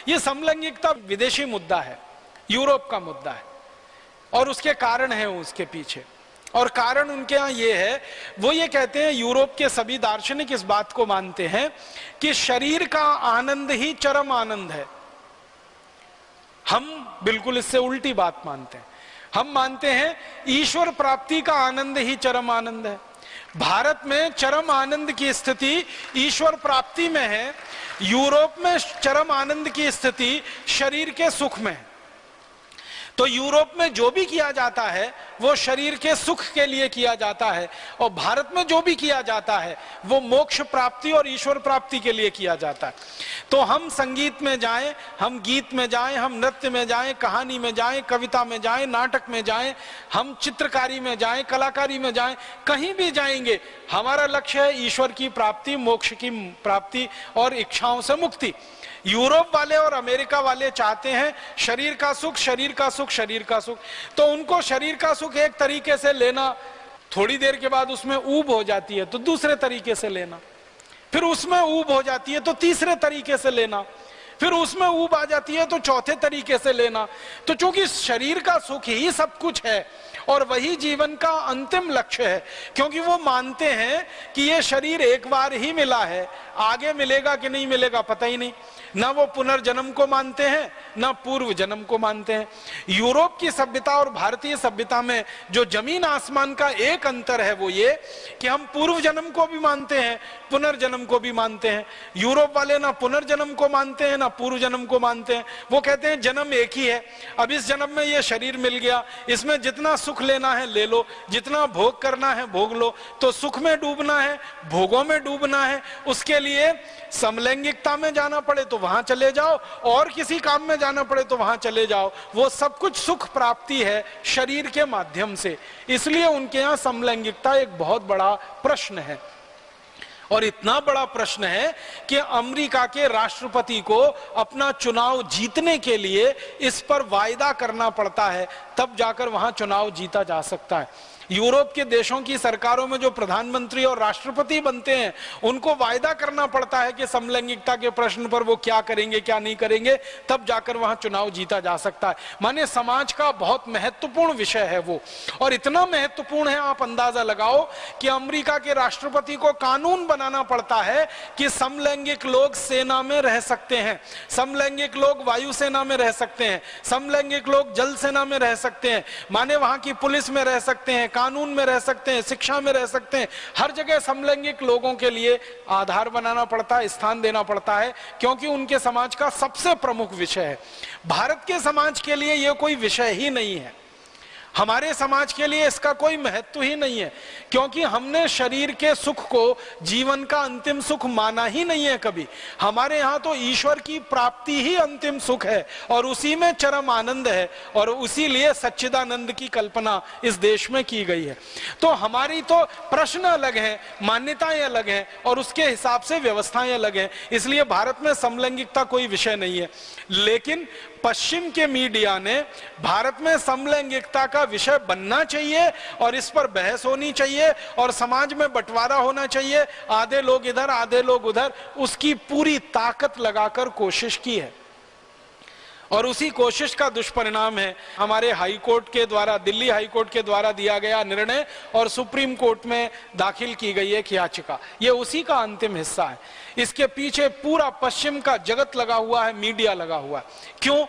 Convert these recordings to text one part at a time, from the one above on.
ये समलैंगिकता विदेशी मुद्दा है, यूरोप का मुद्दा है, और उसके कारण है उसके पीछे। और कारण उनके यहाँ ये है, वो ये कहते हैं, यूरोप के सभी दार्शनिक इस बात को मानते हैं कि शरीर का आनंद ही चरम आनंद है। हम बिल्कुल इससे उल्टी बात मानते हैं। हम मानते हैं ईश्वर प्राप्ति का आनंद ही चरम आनंद है। भारत में चरम आनंद की स्थिति ईश्वर प्राप्ति में है, यूरोप में चरम आनंद की स्थिति शरीर के सुख में है। तो यूरोप में जो भी किया जाता है वो शरीर के सुख के लिए किया जाता है, और भारत में जो भी किया जाता है वो मोक्ष प्राप्ति और ईश्वर प्राप्ति के लिए किया जाता है। तो हम संगीत में जाएं, हम गीत में जाएं, हम नृत्य में जाएं, कहानी में जाएं, कविता में जाएं, नाटक में जाएं, हम चित्रकारी में जाएं, कलाकारी में जाएं, कहीं भी जाएंगे, हमारा लक्ष्य है ईश्वर की प्राप्ति, मोक्ष की प्राप्ति और इच्छाओं से मुक्ति। यूरोप वाले और अमेरिका वाले चाहते हैं शरीर का सुख, शरीर का सुख, शरीर का सुख। तो उनको शरीर का सुख एक तरीके से लेना, थोड़ी देर के बाद उसमें ऊब हो जाती है तो दूसरे तरीके से लेना, फिर उसमें ऊब हो जाती है तो तीसरे तरीके से लेना, फिर उसमें ऊब आ जाती है तो चौथे तरीके से लेना। तो चूंकि शरीर का सुख ही सब कुछ है और वही जीवन का अंतिम लक्ष्य है, क्योंकि वो मानते हैं कि ये शरीर एक बार ही मिला है, आगे मिलेगा कि नहीं मिलेगा पता ही नहीं। ना वो पुनर्जन्म को मानते हैं, ना पूर्व जन्म को मानते हैं। यूरोप की सभ्यता और भारतीय सभ्यता में जो जमीन आसमान का एक अंतर है वो ये कि हम पूर्व जन्म को भी मानते हैं, पुनर्जन्म को भी मानते हैं। यूरोप वाले ना पुनर्जन्म को मानते हैं ना पूर्व जन्म को मानते हैं। वो कहते हैं जन्म एक ही है, अब इस जन्म में ये शरीर मिल गया, इसमें जितना सुख लेना है ले लो, जितना भोग करना है भोग लो। तो सुख में डूबना है, भोगों में डूबना है, उसके लिए समलैंगिकता में जाना पड़े तो वहां चले जाओ, और किसी काम में जाना पड़े तो वहां चले जाओ। वो सब कुछ सुख प्राप्ति है शरीर के माध्यम से, इसलिए उनके यहाँ समलैंगिकता एक बहुत बड़ा प्रश्न है। और इतना बड़ा प्रश्न है कि अमेरिका के राष्ट्रपति को अपना चुनाव जीतने के लिए इस पर वायदा करना पड़ता है, तब जाकर वहां चुनाव जीता जा सकता है। यूरोप के देशों की सरकारों में जो प्रधानमंत्री और राष्ट्रपति बनते हैं उनको वायदा करना पड़ता है कि समलैंगिकता के प्रश्न पर वो क्या करेंगे क्या नहीं करेंगे, तब जाकर वहां चुनाव जीता जा सकता है। माने समाज का बहुत महत्वपूर्ण विषय है वो, और इतना महत्वपूर्ण है आप अंदाजा लगाओ कि अमेरिका के राष्ट्रपति को कानून बनाना पड़ता है कि समलैंगिक लोग सेना में रह सकते हैं, समलैंगिक लोग वायुसेना में रह सकते हैं, समलैंगिक लोग जल सेना में रह सकते हैं, माने वहां की पुलिस में रह सकते हैं, कानून में रह सकते हैं, शिक्षा में रह सकते हैं। हर जगह समलैंगिक लोगों के लिए आधार बनाना पड़ता है, स्थान देना पड़ता है, क्योंकि उनके समाज का सबसे प्रमुख विषय है। भारत के समाज के लिए यह कोई विषय ही नहीं है, हमारे समाज के लिए इसका कोई महत्व ही नहीं है, क्योंकि हमने शरीर के सुख को जीवन का अंतिम सुख माना ही नहीं है कभी। हमारे यहाँ तो ईश्वर की प्राप्ति ही अंतिम सुख है और उसी में चरम आनंद है, और उसी लिए सच्चिदानंद की कल्पना इस देश में की गई है। तो हमारी तो प्रश्न अलग है, मान्यताएं अलग हैं, और उसके हिसाब से व्यवस्थाएं अलग हैं। इसलिए भारत में समलैंगिकता कोई विषय नहीं है। लेकिन पश्चिम के मीडिया ने भारत में समलैंगिकता का विषय बनना चाहिए और इस पर बहस होनी चाहिए और समाज में बंटवारा होना चाहिए, आधे लोग इधर आधे लोग उधर, उसकी पूरी ताकत लगाकर कोशिश की है। और उसी कोशिश का दुष्परिणाम है हमारे हाई कोर्ट के द्वारा, दिल्ली हाई कोर्ट के द्वारा दिया गया निर्णय और सुप्रीम कोर्ट में दाखिल की गई एक याचिका, ये उसी का अंतिम हिस्सा है। इसके पीछे पूरा पश्चिम का जगत लगा हुआ है, मीडिया लगा हुआ है। क्यों?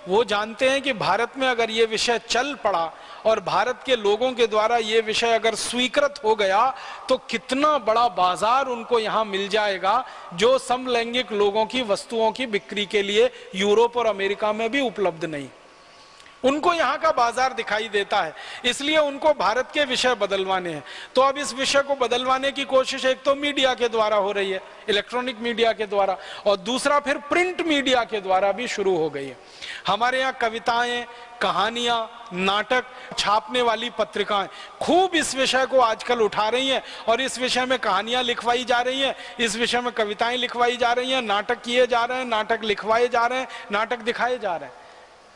वो जानते हैं कि भारत में अगर ये विषय चल पड़ा और भारत के लोगों के द्वारा ये विषय अगर स्वीकृत हो गया तो कितना बड़ा बाजार उनको यहाँ मिल जाएगा, जो समलैंगिक लोगों की वस्तुओं की बिक्री के लिए यूरोप और अमेरिका में भी उपलब्ध नहीं। उनको यहाँ का बाजार दिखाई देता है, इसलिए उनको भारत के विषय बदलवाने हैं। तो अब इस विषय को बदलवाने की कोशिश एक तो मीडिया के द्वारा हो रही है, इलेक्ट्रॉनिक मीडिया के द्वारा, और दूसरा फिर प्रिंट मीडिया के द्वारा भी शुरू हो गई है। हमारे यहाँ कविताएं, कहानियां, नाटक छापने वाली पत्रिकाएं खूब इस विषय को आजकल उठा रही हैं और इस विषय में कहानियां लिखवाई जा रही हैं, इस विषय में कविताएं लिखवाई जा रही हैं, नाटक किए जा रहे हैं, नाटक लिखवाए जा रहे हैं, नाटक दिखाए जा रहे हैं।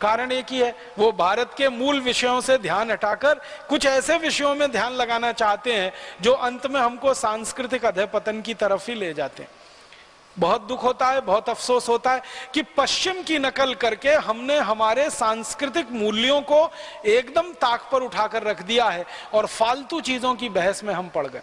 कारण एक ही है, वो भारत के मूल विषयों से ध्यान हटाकर कुछ ऐसे विषयों में ध्यान लगाना चाहते हैं जो अंत में हमको सांस्कृतिक अधःपतन की तरफ ही ले जाते हैं। बहुत दुख होता है, बहुत अफसोस होता है कि पश्चिम की नकल करके हमने हमारे सांस्कृतिक मूल्यों को एकदम ताक पर उठाकर रख दिया है और फालतू चीजों की बहस में हम पड़ गए।